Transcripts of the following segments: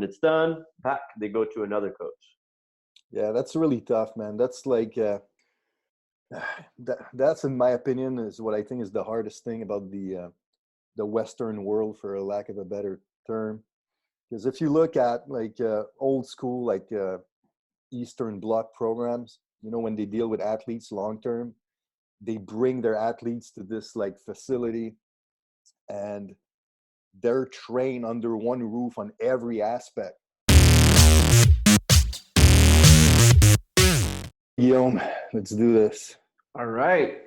When it's done, back they go to another coach. Yeah, that's really tough, man. That's like that's in my opinion is what I think is the hardest thing about the Western world, for a lack of a better term. Because if you look at like old school, like Eastern Bloc programs, when they deal with athletes long term, they bring their athletes to this like facility, and they're trained under one roof on every aspect. Guillaume, let's do this. All right.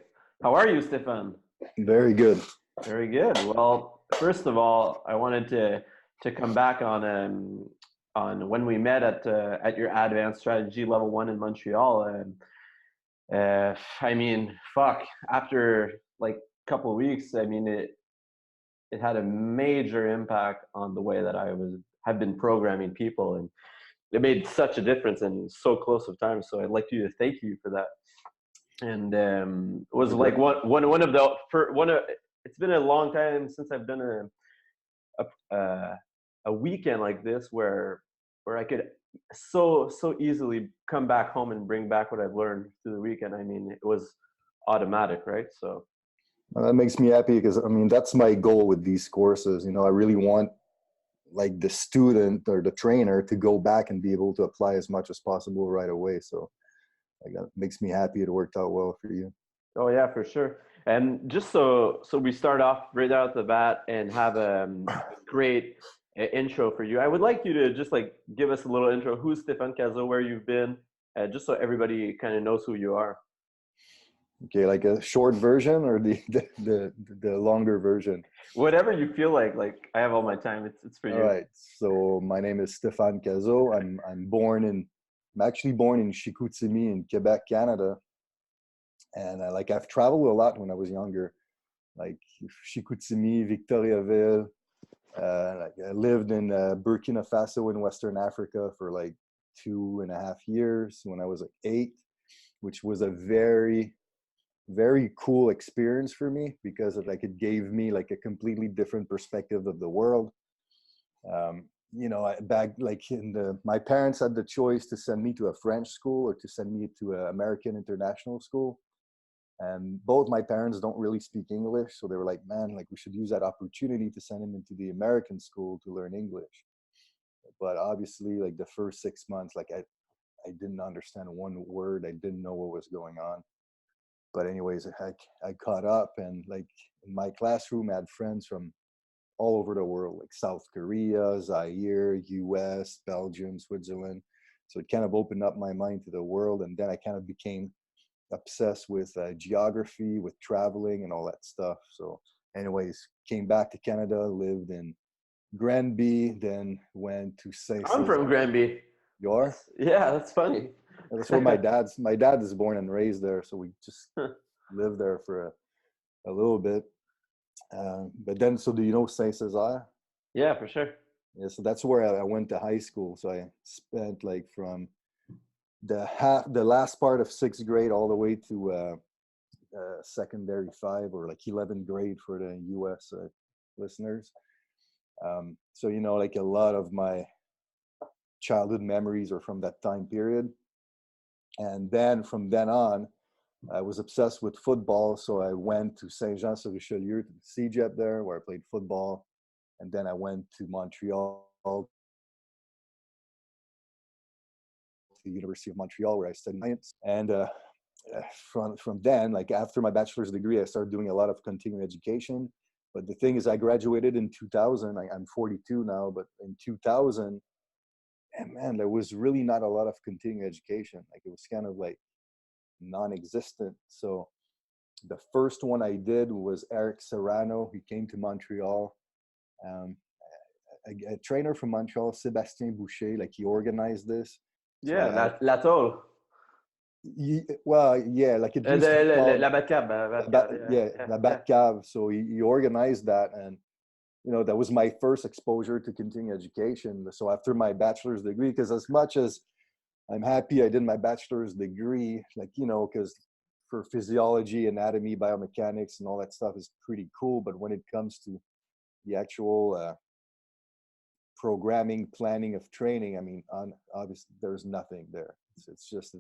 How are you, Stéphane? Very good. Very good. Well, first of all, I wanted to come back on when we met at your advanced strategy level 1 in Montreal. I mean, fuck. After like a couple of weeks, I mean it had a major impact on the way that have been programming people, and it made such a difference in so close of time. So I'd like to thank you for that. And it was like one of the for one of. It's been a long time since I've done a weekend like this where I could so easily come back home and bring back what I've learned through the weekend. I mean, it was automatic, right? So Well, that makes me happy because I mean that's my goal with these courses. I really want like the student or the trainer to go back and be able to apply as much as possible right away. So like, that makes me happy it worked out well for you. oh yeah, for sure. And just so we start off right out the bat and have a great intro for you. I would like you to just like give us a little intro. Who's Stephane Cazeault? Where you've been? Just so everybody kind of knows who you are. Okay, like a short version or the longer version? Whatever you feel like. Like I have all my time. It's for you. All right. So my name is Stephane Cazeault. I'm actually born in Chicoutimi in Quebec, Canada. And I've traveled a lot when I was younger, like Chicoutimi, Victoriaville. I lived in Burkina Faso in Western Africa for like 2.5 years when I was like 8, which was a very, very cool experience for me because it gave me like a completely different perspective of the world. My parents had the choice to send me to a French school or to send me to an American international school. And both my parents don't really speak English. So they were like, man, like we should use that opportunity to send him into the American school to learn English. But obviously like the first 6 months, like I didn't understand one word. I didn't know what was going on. But anyways, I caught up, and like in my classroom, I had friends from all over the world, like South Korea, Zaire, US, Belgium, Switzerland. So it kind of opened up my mind to the world. And then I kind of became obsessed with geography, with traveling and all that stuff. So anyways, came back to Canada, lived in Granby, then went to Saint I'm from Granby. You are? Yeah, that's funny. That's where my dad is born and raised there. So we just lived there for a little bit. But then, so do you know Saint Césaire? Yeah, for sure. Yeah, so that's where I went to high school. So I spent like from the last part of 6th grade all the way to secondary 5 or like 11th grade for the US listeners. So like a lot of my childhood memories are from that time period. And then from then on, I was obsessed with football. So I went to Saint-Jean-sur-Richelieu to the CEGEP there, where I played football. And then I went to Montreal, to the University of Montreal, where I studied science. And from then, like after my bachelor's degree, I started doing a lot of continuing education. But the thing is, I graduated in 2000. I'm 42 now, but in 2000, and man, there was really not a lot of continuing education. Like it was kind of like non-existent. So the first one I did was Eric Serrano. He came to Montreal. A trainer from Montreal, Sébastien Boucher, like he organized this. Yeah, so La Tour. Well, yeah, like it used to be called La Batcave. La Batcave. So he organized that, and that was my first exposure to continuing education. So after my bachelor's degree, because as much as I'm happy I did my bachelor's degree, like because for physiology, anatomy, biomechanics, and all that stuff is pretty cool. But when it comes to the actual programming, planning of training, I mean, obviously there's nothing there. It's just,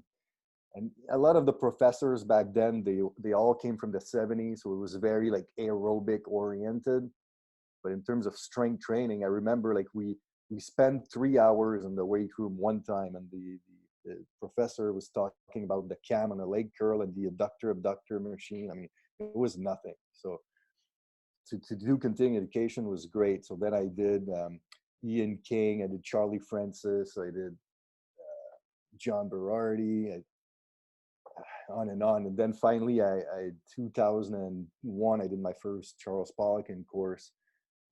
and a lot of the professors back then, they all came from the 70s, so it was very like aerobic oriented. But in terms of strength training, I remember like we spent 3 hours in the weight room one time, and the professor was talking about the cam and the leg curl and the adductor abductor machine. I mean, it was nothing. So to do continuing education was great. So then I did Ian King, I did Charlie Francis, I did John Berardi, on and on. And then finally, I 2001, I did my first Charles Poliquin course.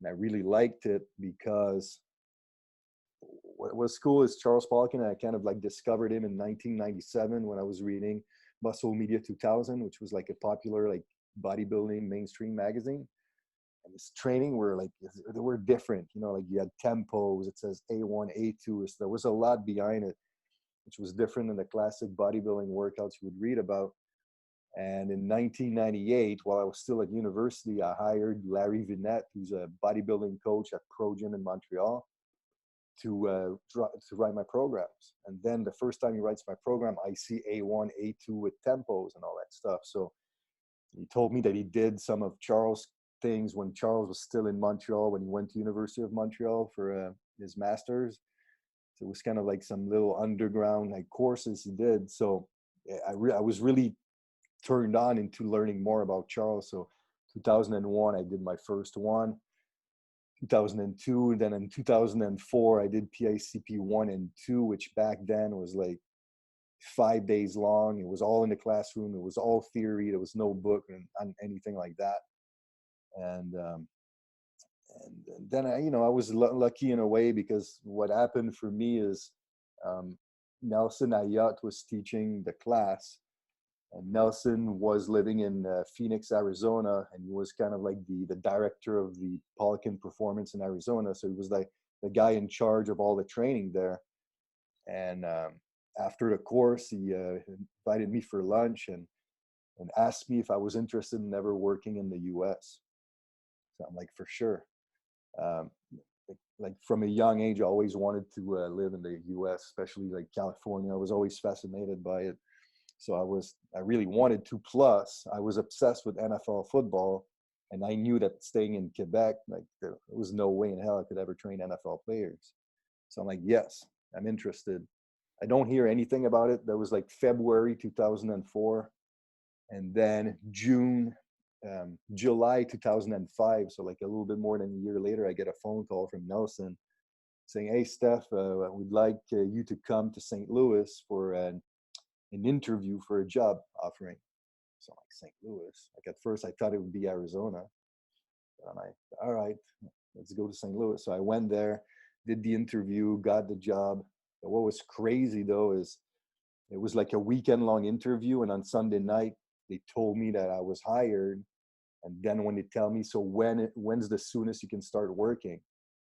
And I really liked it because what was cool is Charles Poliquin, I kind of like discovered him in 1997 when I was reading Muscle Media 2000, which was like a popular like bodybuilding mainstream magazine. And this training were like, they were different, you know, like you had tempos, it says A1, A2. So there was a lot behind it, which was different than the classic bodybuilding workouts you would read about. And in 1998, while I was still at university, I hired Larry Vinette, who's a bodybuilding coach at Pro Gym in Montreal, to write my programs. And then the first time he writes my program, I see A1, A2 with tempos and all that stuff. So he told me that he did some of Charles' things when Charles was still in Montreal, when he went to University of Montreal for his master's. So it was kind of like some little underground like courses he did. So I was really turned on into learning more about Charles. So 2001, I did my first one. 2002, then in 2004, I did PICP 1 and 2, which back then was like 5 days long. It was all in the classroom. It was all theory. There was no book and anything like that. And then I was lucky in a way, because what happened for me is Nelson Ayotte was teaching the class, and Nelson was living in Phoenix, Arizona, and he was kind of like the director of the Poliquin Performance in Arizona. So he was like the guy in charge of all the training there. And after the course, he invited me for lunch and asked me if I was interested in ever working in the U.S. So I'm like, for sure. Like from a young age, I always wanted to live in the U.S., especially like California. I was always fascinated by it. So I really wanted to. Plus, I was obsessed with NFL football, and I knew that staying in Quebec, like there was no way in hell I could ever train NFL players. So I'm like, yes, I'm interested. I don't hear anything about it. That was like February 2004, and then July 2005. So like a little bit more than a year later, I get a phone call from Nelson saying, "Hey, Steph, we'd like you to come to St. Louis for an interview for a job offering." So I'm like, St. Louis? Like at first I thought it would be Arizona. And I'm like, all right, let's go to St. Louis. So I went there, did the interview, got the job. But what was crazy though is it was like a weekend long interview, and on Sunday night they told me that I was hired. And then when they tell me, so when's the soonest you can start working?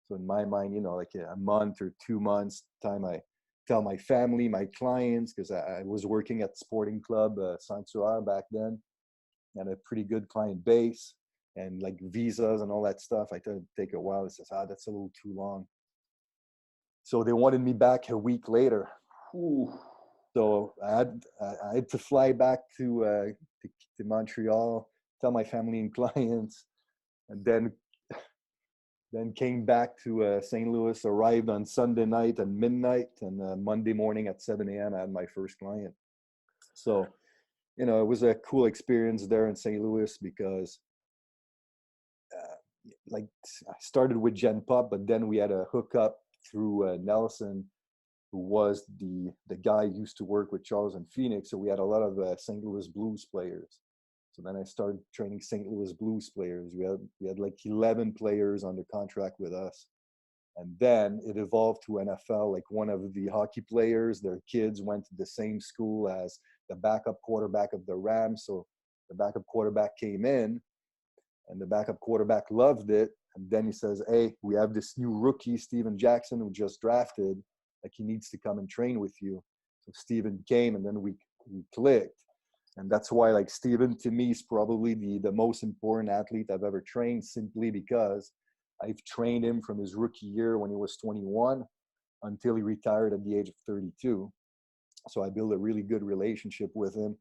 So in my mind, like a month or 2 months time, I tell my family, my clients, because I was working at Sporting Club Saint-Suaire back then, and a pretty good client base, and like visas and all that stuff. I thought it'd take a while. It says, that's a little too long. So they wanted me back a week later. Ooh. So I had to fly back to Montreal, tell my family and clients, and then came back to St. Louis, arrived on Sunday night at midnight, and Monday morning at 7 a.m. I had my first client. So, it was a cool experience there in St. Louis, because like I started with Gen Pop, but then we had a hookup through Nelson, who was the guy who used to work with Charles in Phoenix. So we had a lot of St. Louis Blues players. So then I started training St. Louis Blues players. We had like 11 players under contract with us. And then it evolved to NFL. Like one of the hockey players, their kids went to the same school as the backup quarterback of the Rams. So the backup quarterback came in, and the backup quarterback loved it. And then he says, "Hey, we have this new rookie, Steven Jackson, who just drafted. Like he needs to come and train with you." So Steven came, and then we clicked. And that's why, like, Steven to me is probably the most important athlete I've ever trained, simply because I've trained him from his rookie year when he was 21 until he retired at the age of 32. So I built a really good relationship with him.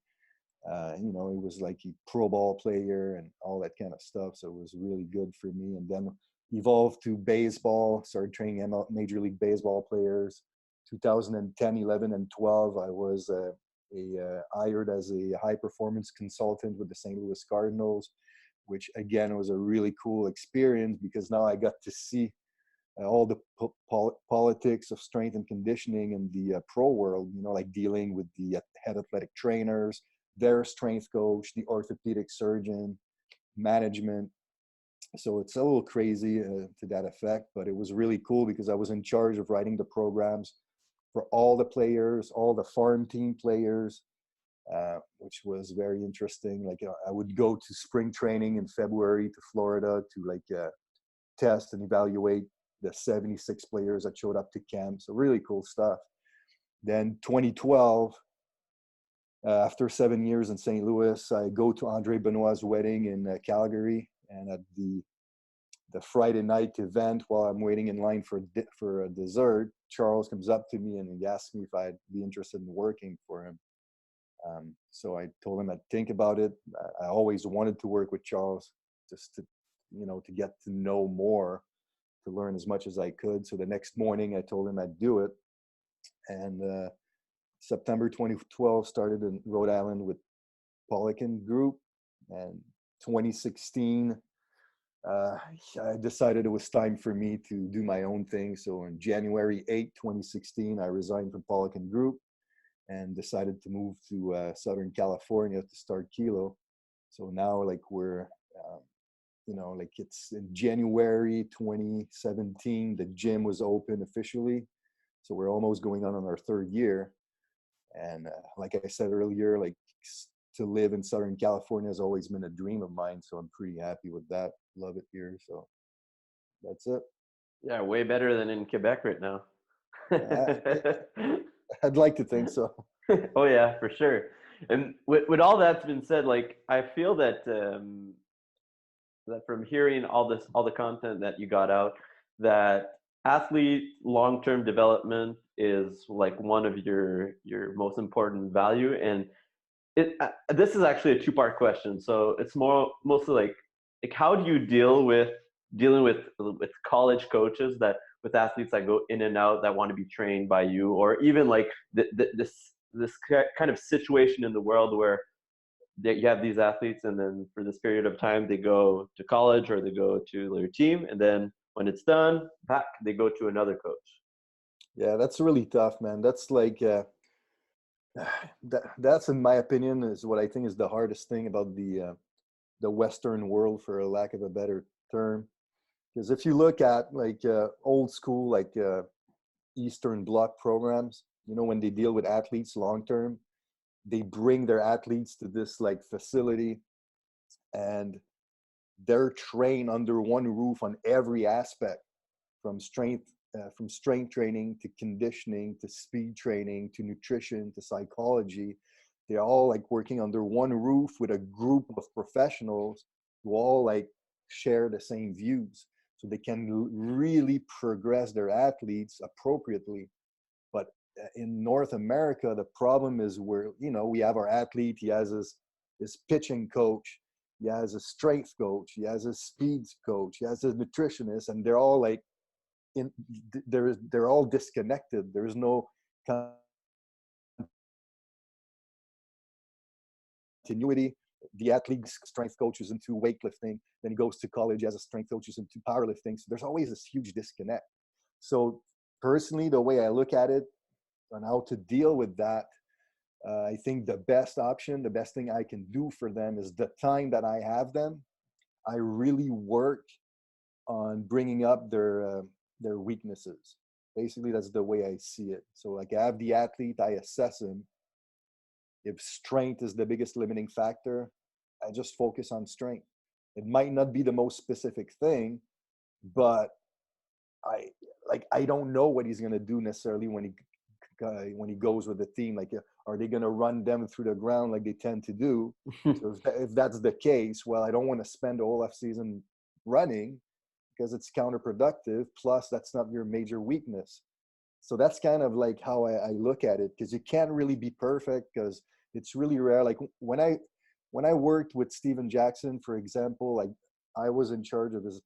You know, he was like a pro ball player and all that kind of stuff. So it was really good for me. And then evolved to baseball, started training Major League Baseball players. 2010, 11, and 12, I was hired as a high performance consultant with the St. Louis Cardinals, which again was a really cool experience because now I got to see all the politics of strength and conditioning in the pro world, you know, like dealing with the head athletic trainers, their strength coach, the orthopedic surgeon, management. So it's a little crazy to that effect, but it was really cool because I was in charge of writing the programs for all the players, all the farm team players, which was very interesting. Like I would go to spring training in February to Florida to like test and evaluate the 76 players that showed up to camp. So really cool stuff. Then 2012, after 7 years in St. Louis, I go to Andre Benoit's wedding in Calgary, and at the Friday night event, while I'm waiting in line for a dessert, Charles comes up to me and he asked me if I'd be interested in working for him. So I told him I'd think about it. I always wanted to work with Charles, just to, you know, to get to know more, to learn as much as I could. So the next morning I told him I'd do it. And September 2012 started in Rhode Island with Polican Group. And 2016, I decided it was time for me to do my own thing. So on January 8, 2016, I resigned from Polican Group and decided to move to Southern California to start Kilo. So now like we're, you know, like it's in January 2017, the gym was open officially. So we're almost going on our third year. And like I said earlier, like to live in Southern California has always been a dream of mine. So I'm pretty happy with that. Love it here. So that's it. Yeah, way better than in Quebec right now. I'd like to think so. Oh yeah, for sure. And with all that's been said, like I feel that that from hearing all the content that you got out, that athlete long-term development is like one of your most important value. And this is actually a two-part question. So it's mostly like how do you dealing with college coaches that with athletes that go in and out that want to be trained by you, or even like this kind of situation in the world where you have these athletes and then for this period of time they go to college or they go to their team, and then when it's done back they go to another coach. Yeah, that's really tough, man. That's like that's in my opinion is what I think is the hardest thing about the Western world, for a lack of a better term. Because if you look at like old school, like Eastern Bloc programs, you know, when they deal with athletes long term, they bring their athletes to this like facility and they're trained under one roof on every aspect, from strength training to conditioning to speed training to nutrition to psychology. They're all like working under one roof with a group of professionals who all like share the same views, so they can really progress their athletes appropriately. But in North America, the problem is where, you know, we have our athlete, he has his pitching coach, he has a strength coach, he has a speeds coach, he has a nutritionist, and they're all like they're all disconnected. There's no continuity. The athlete's strength coach is into weightlifting, then he goes to college as a strength coach is into powerlifting. So there's always this huge disconnect. So personally, the way I look at it on how to deal with that, I think the best option, the best thing I can do for them is the time that I have them, I really work on bringing up their weaknesses. Basically, that's the way I see it. So like I have the athlete, I assess him. If strength is the biggest limiting factor, I just focus on strength. It might not be the most specific thing, but I don't know what he's gonna do necessarily when he goes with the team. Like, are they gonna run them through the ground like they tend to do? So if that's the case, well, I don't want to spend the whole off season running, because it's counterproductive. Plus, that's not your major weakness. So that's kind of like how I look at it, because you can't really be perfect, because it's really rare. Like when I worked with Steven Jackson, for example, like I was in charge of his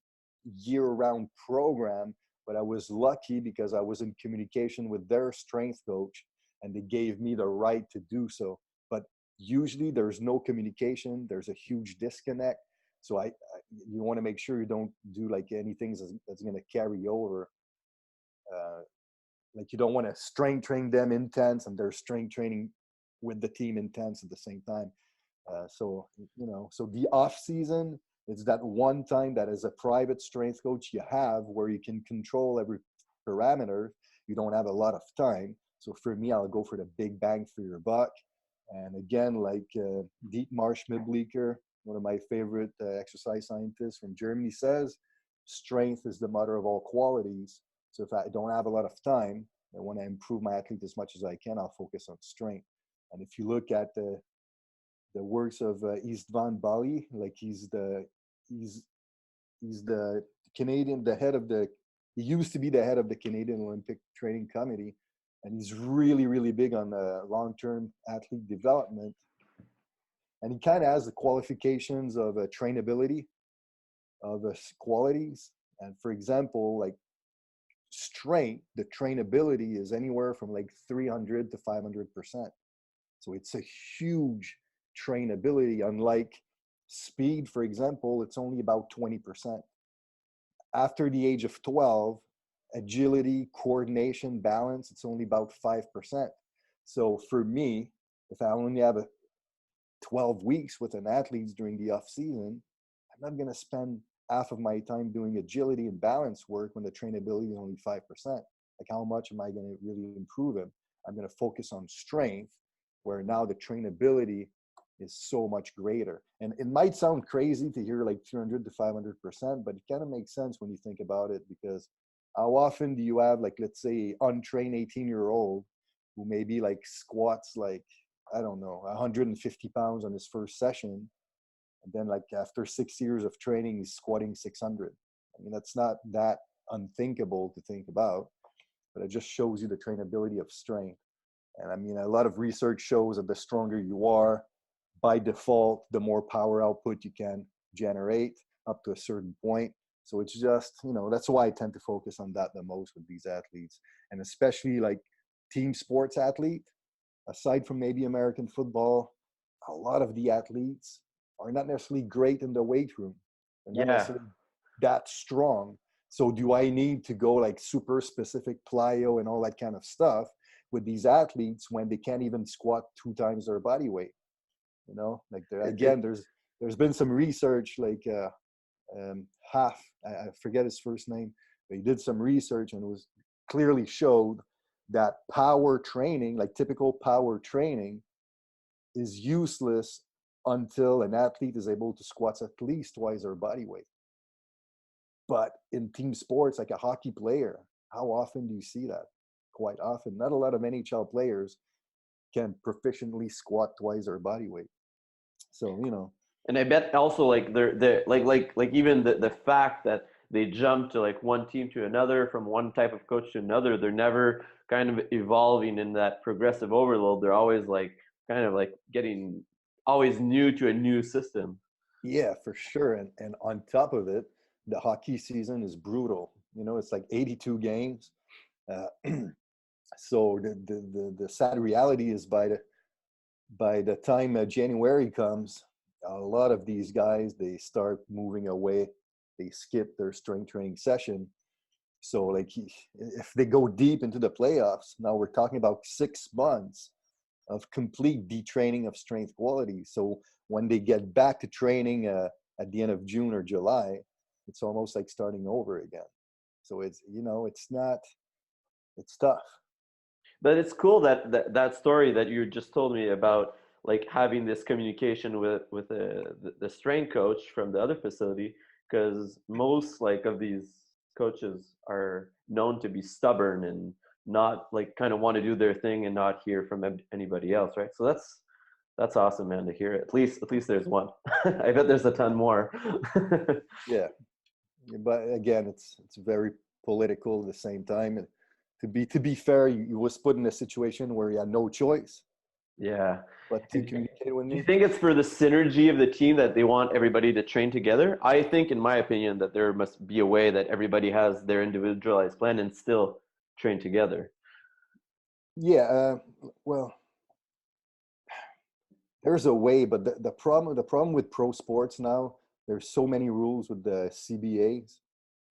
year-round program, but I was lucky because I was in communication with their strength coach, and they gave me the right to do so. But usually there's no communication. There's a huge disconnect. So you want to make sure you don't do like anything that's going to carry over. Like you don't want to strength train them intense and they're strength training with the team intense at the same time. So the off season, it's that one time that as a private strength coach you have where you can control every parameter. You don't have a lot of time. So for me, I'll go for the big bang for your buck. And again, like Dietmar Schmidbleeker, one of my favorite exercise scientists from Germany, says, strength is the mother of all qualities. So if I don't have a lot of time, I want to improve my athlete as much as I can, I'll focus on strength. And if you look at the works of Istvan Bali, like he's the Canadian, he used to be the head of the Canadian Olympic Training Committee, and he's really, really big on long-term athlete development. And he kind of has the qualifications of trainability, of qualities. And for example, like strength, the trainability is anywhere from like 300 to 500%. So it's a huge trainability. Unlike speed, for example, it's only about 20%. After the age of 12, agility, coordination, balance, it's only about 5%. So for me, if I only have 12 weeks with an athlete during the off season, I'm not going to spend half of my time doing agility and balance work when the trainability is only 5%. Like how much am I going to really improve him? I'm going to focus on strength, where now the trainability is so much greater. And it might sound crazy to hear like 300 to 500%, but it kind of makes sense when you think about it, because how often do you have, like, let's say, untrained 18-year-old who maybe like squats like, I don't know, 150 pounds on his first session, and then like after 6 years of training, he's squatting 600. I mean, that's not that unthinkable to think about, but it just shows you the trainability of strength. And I mean, a lot of research shows that the stronger you are, by default, the more power output you can generate up to a certain point. So it's just, that's why I tend to focus on that the most with these athletes. And especially like team sports athlete, aside from maybe American football, a lot of the athletes are not necessarily great in the weight room. They're not necessarily that strong. So do I need to go like super specific plyo and all that kind of stuff with these athletes when they can't even squat 2 times their body weight? Like there's been some research, like I forget his first name, but he did some research and it was clearly showed that power training, like typical power training, is useless until an athlete is able to squat at least twice their body weight. But in team sports, like a hockey player, how often do you see that? Quite often. Not a lot of NHL players can proficiently squat twice their body weight. So, And I bet also like they're like even the fact that they jump to like one team to another, from one type of coach to another, they're never kind of evolving in that progressive overload. They're always like kind of like getting always new to a new system. Yeah, for sure. And on top of it, the hockey season is brutal. It's like 82 games. So the sad reality is by the time January comes, a lot of these guys, they start moving away. They skip their strength training session. So like if they go deep into the playoffs, now we're talking about 6 months of complete detraining of strength quality. So when they get back to training at the end of June or July, it's almost like starting over again. So it's tough. But it's cool that story that you just told me about, like having this communication with the strength coach from the other facility, because most like of these coaches are known to be stubborn and not like kind of want to do their thing and not hear from anybody else, right? So that's awesome, man, to hear. At least there's one. I bet there's a ton more. Yeah. But again, it's very political at the same time. And to be fair, you was put in a situation where you had no choice Yeah. but to And communicate with do you me. think it's for the synergy of the team that they want everybody to train together? I think, in my opinion, that there must be a way that everybody has their individualized plan and still train together. Yeah, well, there's a way, but the problem with pro sports now, there's so many rules with the CBAs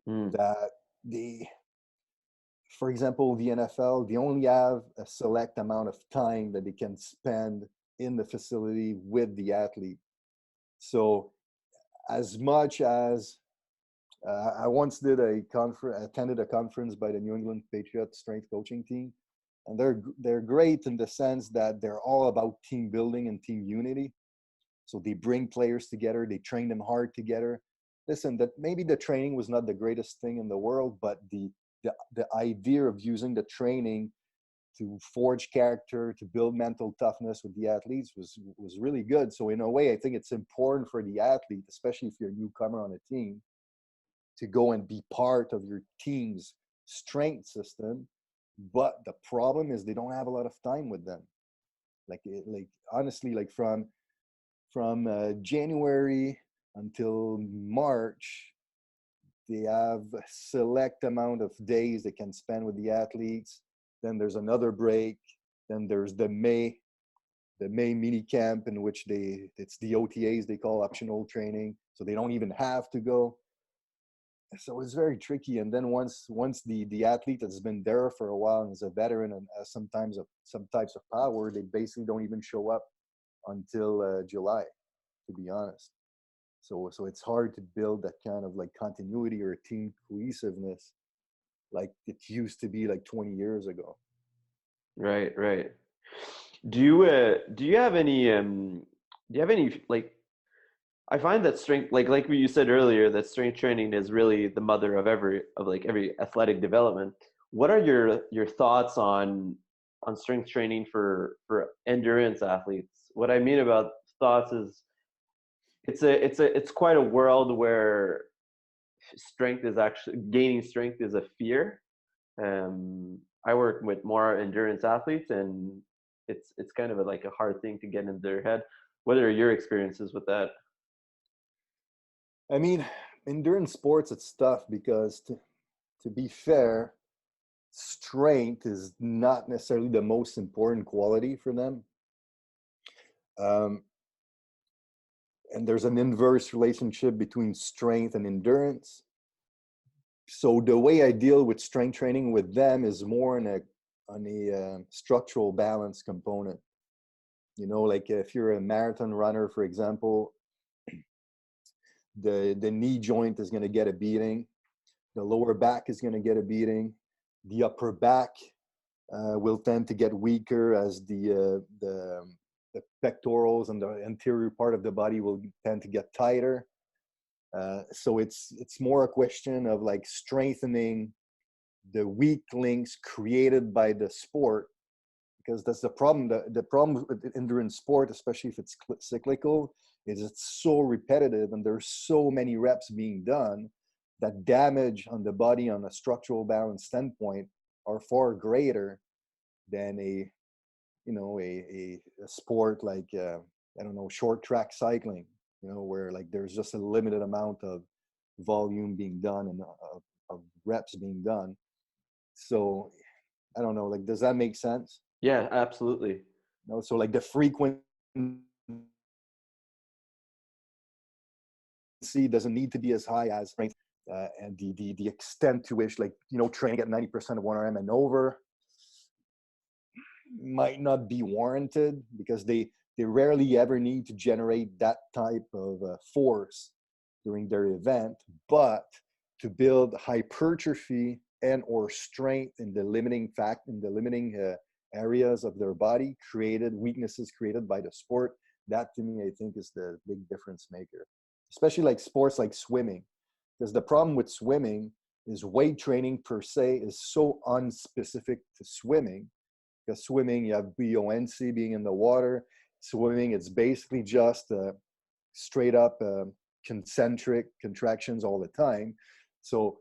Mm, that the for example, the NFL, they only have a select amount of time that they can spend in the facility with the athlete. So as much as I once did a conference, attended a conference by the New England Patriots strength coaching team, and they're great in the sense that they're all about team building and team unity. So they bring players together, they train them hard together. Listen, that maybe the training was not the greatest thing in the world, but the idea of using the training to forge character, to build mental toughness with the athletes was really good. So in a way, I think it's important for the athlete, especially if you're a newcomer on a team, to go and be part of your team's strength system. But the problem is they don't have a lot of time with them. Like honestly, like from January until March, they have a select amount of days they can spend with the athletes. Then there's another break. Then there's the May mini camp in which it's the OTAs they call optional training, so they don't even have to go. So it's very tricky. And then once the athlete has been there for a while and is a veteran and has sometimes some types of power, they basically don't even show up until July, to be honest. So it's hard to build that kind of like continuity or team cohesiveness like it used to be like 20 years ago. right, right. Do you have any do you have any like I find that strength like what you said earlier that strength training is really the mother of every athletic development. What are your thoughts on strength training for endurance athletes? What I mean about thoughts is it's quite a world where strength is actually gaining strength is a fear. I work with more endurance athletes, and it's kind of like a hard thing to get in their head. What are your experiences with that? I mean, endurance sports, it's tough because to be fair, strength is not necessarily the most important quality for them. Um, and there's an inverse relationship between strength and endurance. So the way I deal with strength training with them is more on a structural balance component. You know, like if you're a marathon runner, for example, the knee joint is going to get a beating, the lower back is going to get a beating, the upper back will tend to get weaker as the pectorals and the anterior part of the body will tend to get tighter. So it's more a question of like strengthening the weak links created by the sport, because that's the problem. The problem with endurance sport, especially if it's cyclical, is it's so repetitive and there's so many reps being done that damage on the body on a structural balance standpoint are far greater than a sport like I don't know, short track cycling, where like there's just a limited amount of volume being done and of reps being done. So I don't know, like, does that make sense? Yeah, absolutely. So like the frequency doesn't need to be as high as strength, and the extent to which, like, training at 90% of 1RM and over might not be warranted, because they rarely ever need to generate that type of force during their event. But to build hypertrophy and or strength in the limiting areas of their body, weaknesses created by the sport, that to me I think is the big difference maker, especially like sports like swimming. Because the problem with swimming is weight training per se is so unspecific to swimming. Because swimming, you have buoyancy, being in the water. Swimming, it's basically just straight up concentric contractions all the time. So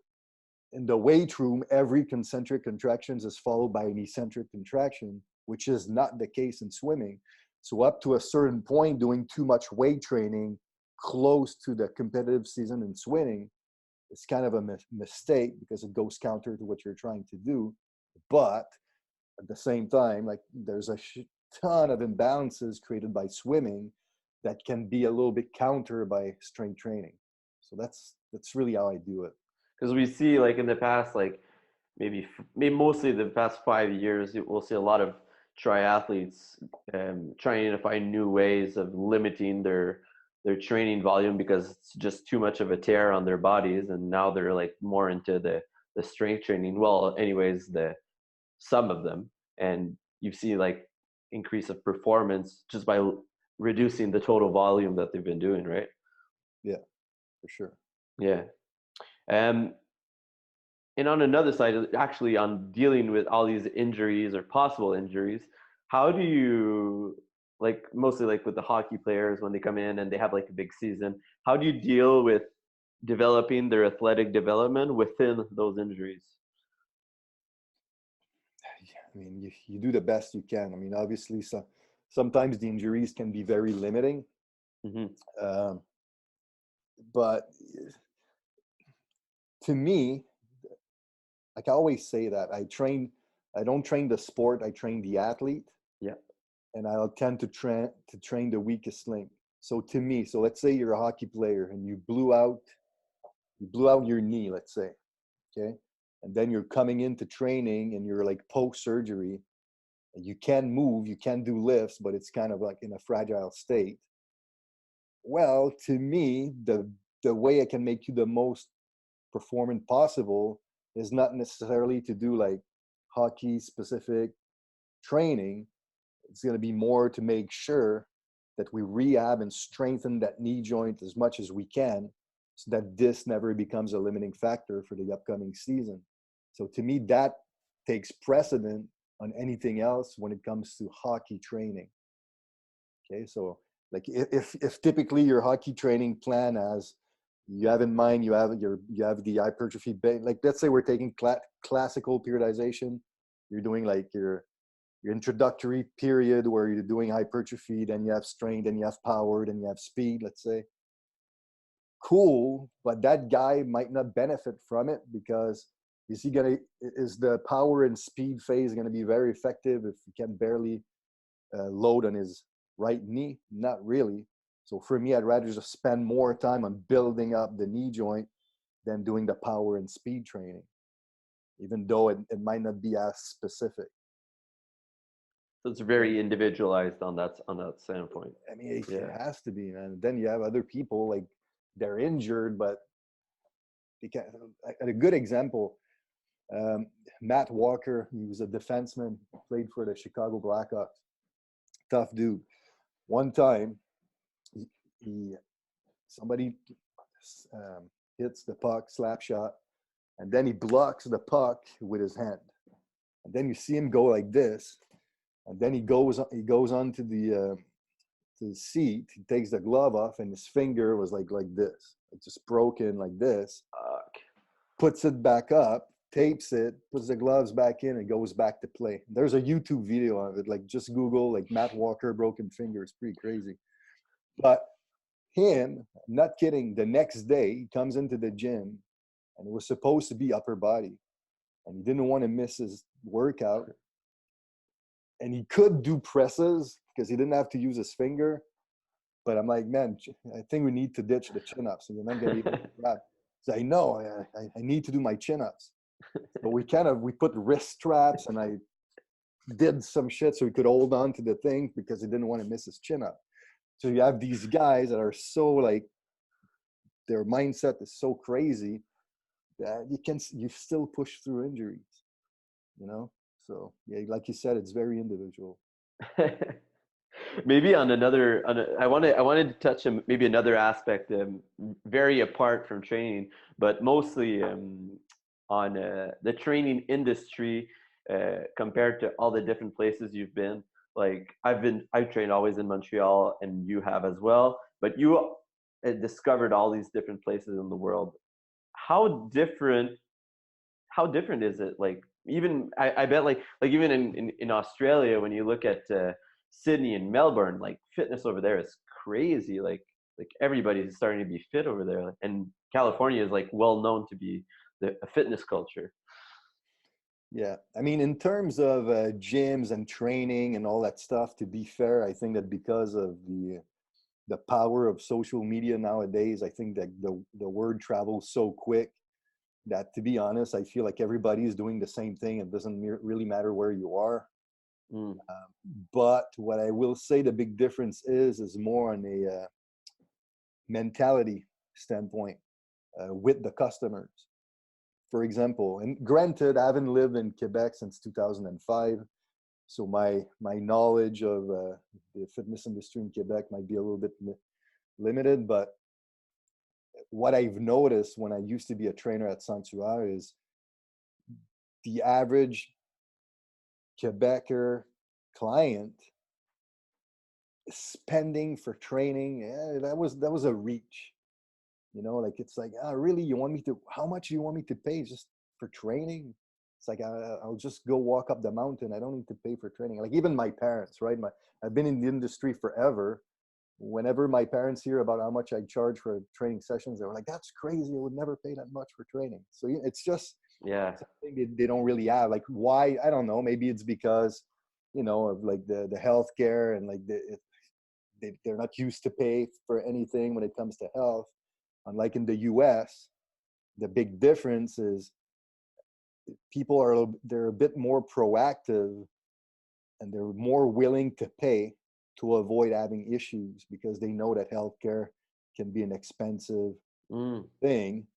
in the weight room, every concentric contractions is followed by an eccentric contraction, which is not the case in swimming. So up to a certain point, doing too much weight training close to the competitive season in swimming, it's kind of a mistake because it goes counter to what you're trying to do. But at the same time, like there's a ton of imbalances created by swimming that can be a little bit counter by strength training. So that's really how I do it. Because we see like in the past, like maybe mostly the past 5 years, we'll see a lot of triathletes trying to find new ways of limiting their training volume because it's just too much of a tear on their bodies, and now they're like more into the strength training. Well, anyways, some of them, and you see like increase of performance just by reducing the total volume that they've been doing, right? Yeah, for sure. Yeah. Um, and on another side, actually on dealing with all these injuries or possible injuries, how do you, like mostly like with the hockey players when they come in and they have like a big season, how do you deal with developing their athletic development within those injuries? I mean, you do the best you can. I mean, obviously, sometimes the injuries can be very limiting. Mm-hmm. But to me, like I always say that I don't train the sport, I train the athlete. Yeah. And I'll tend to train the weakest link. So to me, so let's say you're a hockey player and you blew out your knee, let's say, okay? And then you're coming into training and you're like post-surgery, and you can move, you can do lifts, but it's kind of like in a fragile state. Well, to me, the way I can make you the most performant possible is not necessarily to do like hockey specific training. It's going to be more to make sure that we rehab and strengthen that knee joint as much as we can so that this never becomes a limiting factor for the upcoming season. So to me, that takes precedent on anything else when it comes to hockey training. Okay, so like if typically your hockey training plan has, you have in mind, you have the hypertrophy, like let's say we're taking classical periodization, you're doing like your introductory period where you're doing hypertrophy, then you have strength, then you have power, then you have speed, let's say. Cool, but that guy might not benefit from it because is the power and speed phase going to be very effective if he can barely load on his right knee? Not really. So for me, I'd rather just spend more time on building up the knee joint than doing the power and speed training, even though it might not be as specific. So it's very individualized on that standpoint. I mean, it has to be, man. Then you have other people like they're injured, but a good example, Matt Walker, he was a defenseman, played for the Chicago Blackhawks. Tough dude. One time, somebody hits the puck, slap shot, and then he blocks the puck with his hand. And then you see him go like this, and then he goes onto the seat. He takes the glove off, and his finger was like this. It just broken like this. Puts it back up, tapes it, puts the gloves back in, and goes back to play. There's a YouTube video of it. Like just Google like Matt Walker broken finger. It's pretty crazy. But him, I'm not kidding, the next day he comes into the gym, and it was supposed to be upper body, and he didn't want to miss his workout. And he could do presses because he didn't have to use his finger. But I'm like, man, I think we need to ditch the chin-ups. So you're not going to be able to grab. So I know I need to do my chin-ups. So we put wrist straps, and I did some shit so he could hold on to the thing because he didn't want to miss his chin-up. So you have these guys that are so like, their mindset is so crazy that you still push through injuries, you know? So yeah, like you said, it's very individual. Maybe I wanted to touch on maybe another aspect, very apart from training, but mostly on the training industry compared to all the different places you've been. Like I've trained always in Montreal, and you have as well, but you discovered all these different places in the world. how different is it? Like even I bet like even in Australia, when you look at Sydney and Melbourne, like fitness over there is crazy. Like everybody's starting to be fit over there, and California is like well known to be a fitness culture. Yeah, I mean, in terms of gyms and training and all that stuff, to be fair, I think that because of the power of social media nowadays, I think that the word travels so quick that, to be honest, I feel like everybody is doing the same thing. It doesn't really matter where you are. Mm. But what I will say the big difference is more on a mentality standpoint with the customers. For example, and granted, I haven't lived in Quebec since 2005, so my knowledge of the fitness industry in Quebec might be a little bit limited. But what I've noticed when I used to be a trainer at Saint-Hubert is the average Quebecer client spending for training, that was a reach. Like it's like, really, you want me to? How much do you want me to pay just for training? It's like I'll just go walk up the mountain. I don't need to pay for training. Like even my parents, right? I've been in the industry forever. Whenever my parents hear about how much I charge for training sessions, they were like, "That's crazy. I would never pay that much for training." So it's just Yeah. something they don't really have. Like why? I don't know. Maybe it's because of like the healthcare and like they're not used to pay for anything when it comes to health. Unlike in the US, the big difference is they're a bit more proactive and they're more willing to pay to avoid having issues because they know that healthcare can be an expensive Mm. thing.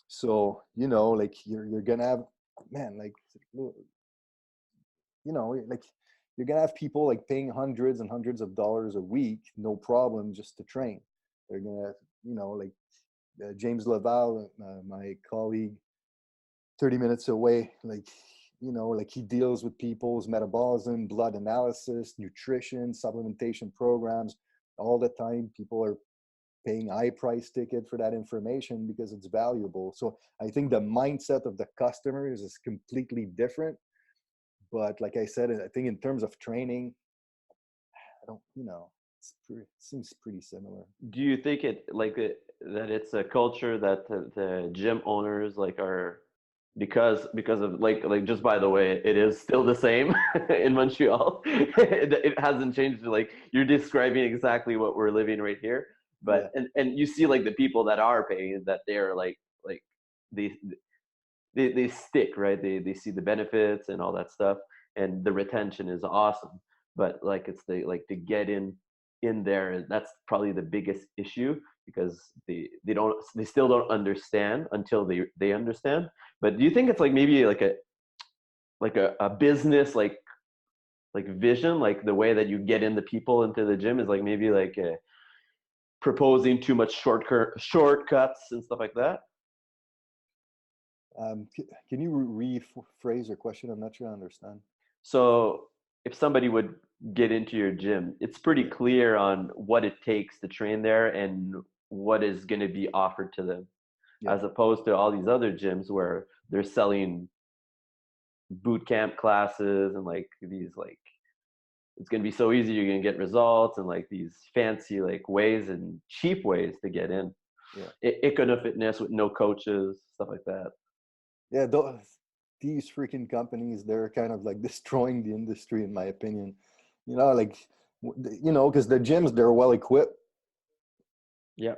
So, like you're gonna have, man, like, like you're gonna have people like paying hundreds and hundreds of dollars a week, no problem, just to train. They're gonna, like James Laval, my colleague, 30 minutes away, like he deals with people's metabolism, blood analysis, nutrition, supplementation programs all the time. People are paying high price ticket for that information because it's valuable. So I think the mindset of the customers is completely different. But like I said, I think in terms of training, I don't, it seems pretty similar. Do you think that it's a culture that the gym owners like are because of like just by the way it is still the same in Montreal. It hasn't changed. Like you're describing exactly what we're living right here. Yeah. But and you see like the people that are paying that they're like they they stick, right? They see the benefits and all that stuff, and the retention is awesome. But like it's the like to get in there, that's probably the biggest issue because they still don't understand until they understand. But do you think it's like maybe like a business like vision, like the way that you get in the people into the gym is like maybe like proposing too much shortcuts and stuff like that? Can you rephrase your question? I'm not sure I understand. So if somebody would get into your gym, it's pretty clear on what it takes to train there and what is going to be offered to them, Yeah. as opposed to all these other gyms where they're selling boot camp classes and like these like it's going to be so easy you're going to get results and like these fancy like ways and cheap ways to get in. Yeah. Icona Fitness with no coaches, stuff like that. Yeah, these freaking companies, they're kind of like destroying the industry, in my opinion. Like, because the gyms, they're well equipped. Yeah.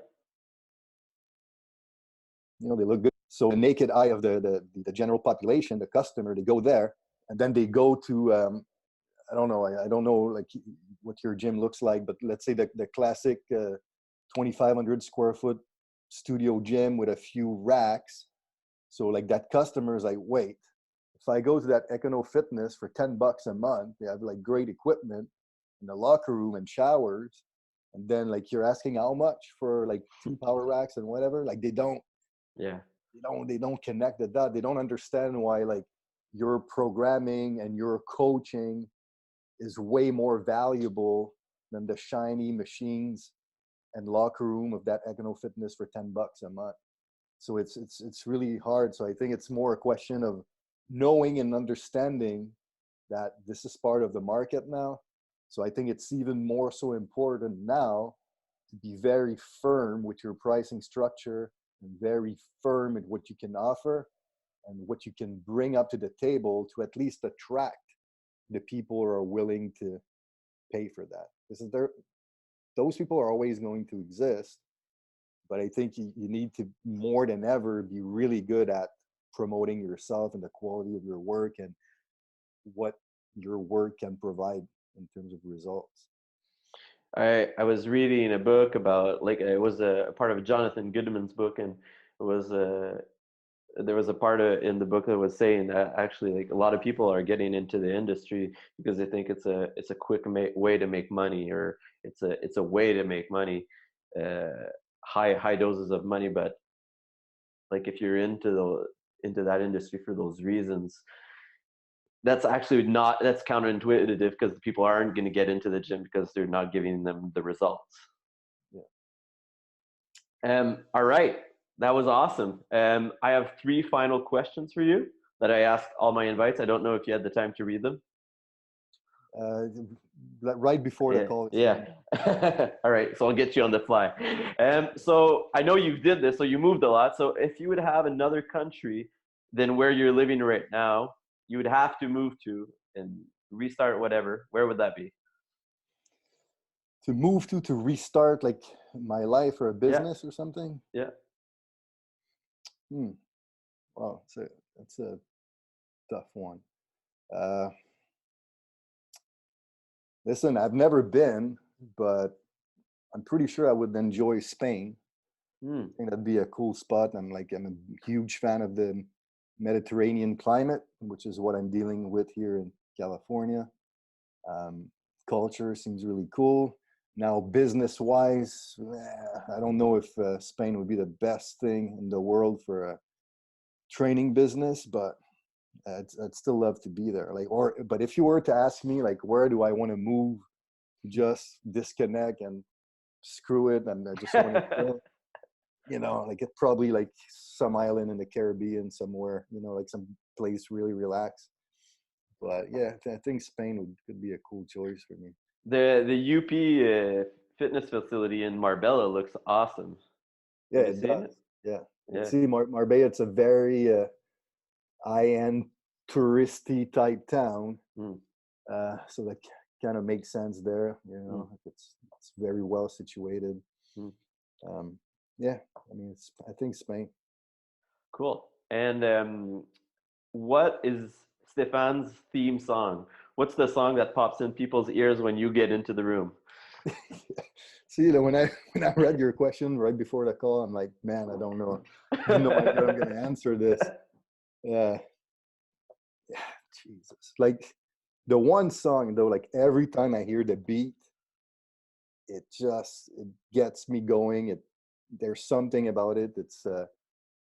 They look good. So the naked eye of the general population, the customer, they go there, and then they go to, I don't know, I don't know like what your gym looks like, but let's say the classic 2,500 square foot studio gym with a few racks. So like that customer is like, wait, if I go to that Econo Fitness for $10 a month, they have like great equipment in the locker room and showers. And then like you're asking how much for like 2 power racks and whatever. Like Yeah. they don't connect the dot. They don't understand why like your programming and your coaching is way more valuable than the shiny machines and locker room of that Econo Fitness for $10 a month. So it's really hard. So I think it's more a question of knowing and understanding that this is part of the market now. So I think it's even more so important now to be very firm with your pricing structure and very firm in what you can offer and what you can bring up to the table to at least attract the people who are willing to pay for that. Because those people are always going to exist, but I think you need to more than ever be really good at promoting yourself and the quality of your work and what your work can provide in terms of results. I was reading a book about, like, it was a part of Jonathan Goodman's book, and it was there was a part in the book that was saying that actually, like, a lot of people are getting into the industry because they think it's a quick way to make money, or it's a way to make money, high doses of money. But like, if you're into that industry for those reasons, that's actually not, that's counterintuitive, because people aren't going to get into the gym because they're not giving them the results. Yeah. All right. That was awesome. I have 3 final questions for you that I asked all my invites. I don't know if you had the time to read them. Right before the call. Yeah. All right. So I'll get you on the fly. So I know you did this, so you moved a lot. So if you would have another country than where you're living right now, you would have to move to and restart whatever, where would that be? To move to restart like my life or a business or something? Yeah. Wow, that's a tough one. Listen, I've never been, but I'm pretty sure I would enjoy Spain. I think that'd be a cool spot. I'm a huge fan of the Mediterranean climate, which is what I'm dealing with here in California. Culture seems really cool. Now, business-wise, I don't know if Spain would be the best thing in the world for a training business, but I'd still love to be there. But if you were to ask me, like, where do I want to move, just disconnect and screw it, and I just want to, like, it probably like some island in the Caribbean somewhere, like some place really relaxed. But yeah, I think Spain could be a cool choice for me. The UP fitness facility in Marbella looks awesome. Yeah, Have you seen it? Yeah. See, Marbella, it's a very high-end touristy type town. So that kind of makes sense there. It's very well situated. Yeah, I mean, I think Spain. Cool. And what is Stéphane's theme song? What's the song that pops in people's ears when you get into the room? See, when I read your question right before the call, I'm like, man, I don't know. I have no idea I'm going to answer this. Yeah, Jesus. Like, the one song though, like, every time I hear the beat, it gets me going. There's something about it.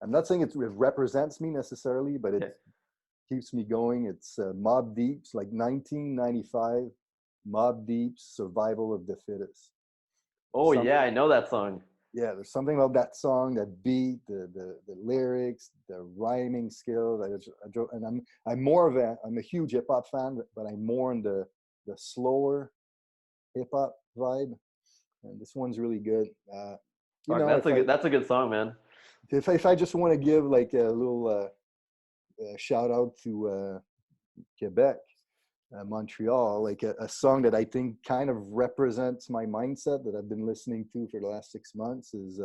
I'm not saying it represents me necessarily, but it keeps me going. It's Mobb Deep's, like, 1995 Mobb Deep's "Survival of the Fittest." Oh, yeah, I know that song. Yeah, there's something about that song, that beat, the lyrics, the rhyming skills. And I'm a huge hip hop fan, but I'm more in the slower hip hop vibe. And this one's really good. That's a good song, man. If I just want to give like a little shout out to Quebec, Montreal, like a song that I think kind of represents my mindset that I've been listening to for the last 6 months is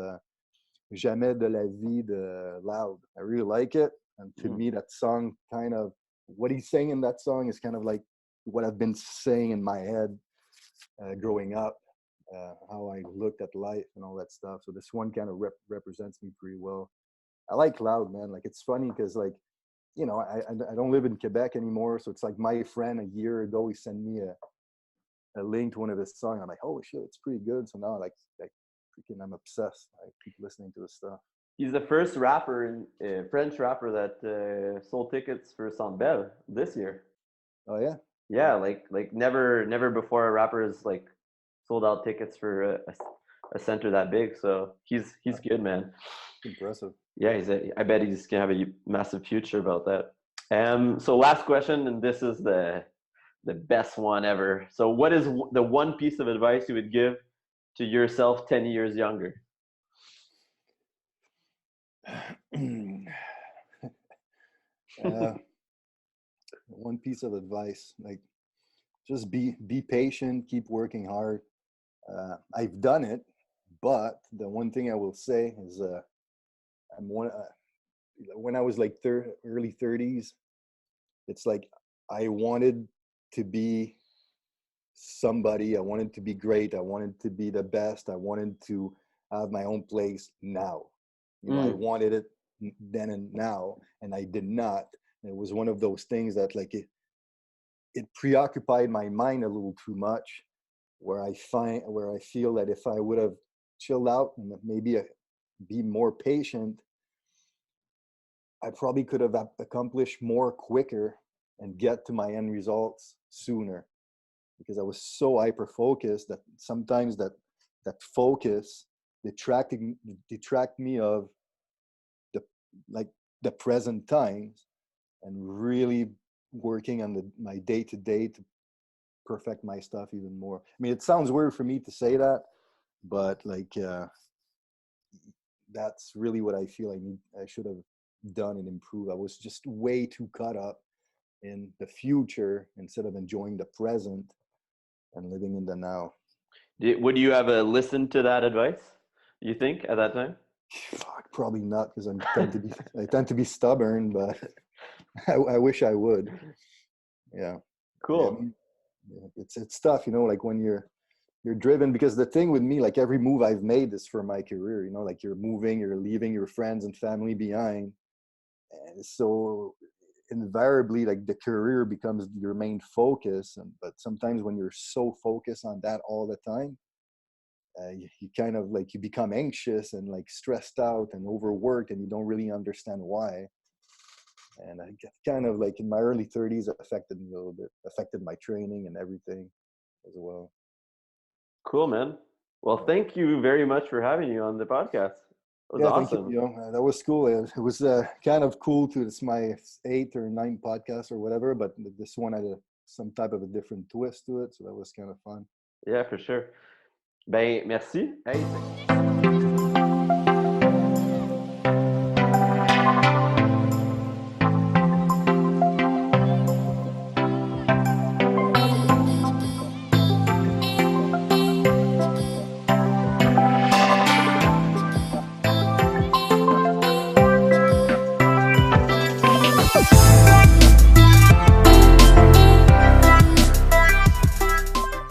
Jamais de la vie de Loud. I really like it. And to me, that song kind of, what he's saying in that song is kind of like what I've been saying in my head growing up, how I looked at life and all that stuff. So this one kind of represents me pretty well. I like Loud, man. Like, it's funny because, like, I don't live in Quebec anymore. So it's like my friend a year ago, he sent me a link to one of his songs. I'm like, holy shit, it's pretty good. So now, like freaking, I'm obsessed. I keep listening to his stuff. He's the first rapper, French rapper, that sold tickets for Sandbell this year. Oh yeah. Yeah, like never before a rapper has, like, sold out tickets for a center that big. So he's good, man. Impressive. Yeah, I bet he's gonna have a massive future about that. So last question, and this is the best one ever. So what is the one piece of advice you would give to yourself 10 years younger? One piece of advice, like just be patient, keep working hard. I've done it, but the one thing I will say is when I was like early 30s, it's like I wanted to be somebody. I wanted to be great. I wanted to be the best. I wanted to have my own place now. I wanted it then and now, and I did not. It was one of those things that like it preoccupied my mind a little too much, where I feel that if I would have chilled out and maybe be more patient, I probably could have accomplished more quicker and get to my end results sooner, because I was so hyper focused that sometimes that focus detract me of the present times, and really working on my day to day to perfect my stuff even more. I mean, it sounds weird for me to say that, but like that's really what I feel I should have done and improved. I was just way too caught up in the future instead of enjoying the present and living in the now. Would you have listened to that advice, you think, at that time? Fuck, probably not, because I tend to be stubborn, but I wish I would. Yeah. Cool. Yeah, I mean, it's tough, like when you're driven, because the thing with me, like every move I've made is for my career, like you're moving, you're leaving your friends and family behind. And so invariably, like the career becomes your main focus. But sometimes when you're so focused on that all the time, you kind of like, you become anxious and like stressed out and overworked, and you don't really understand why. And I get kind of like in my early 30s, affected me a little bit, affected my training and everything as well. Cool, man. Well, thank you very much for having you on the podcast. It was awesome. Thank you. That was cool. It was kind of cool too. It's my 8th or 9th podcast or whatever, but this one had some type of a different twist to it, so that was kind of fun. Yeah, for sure. Ben, merci. Hey,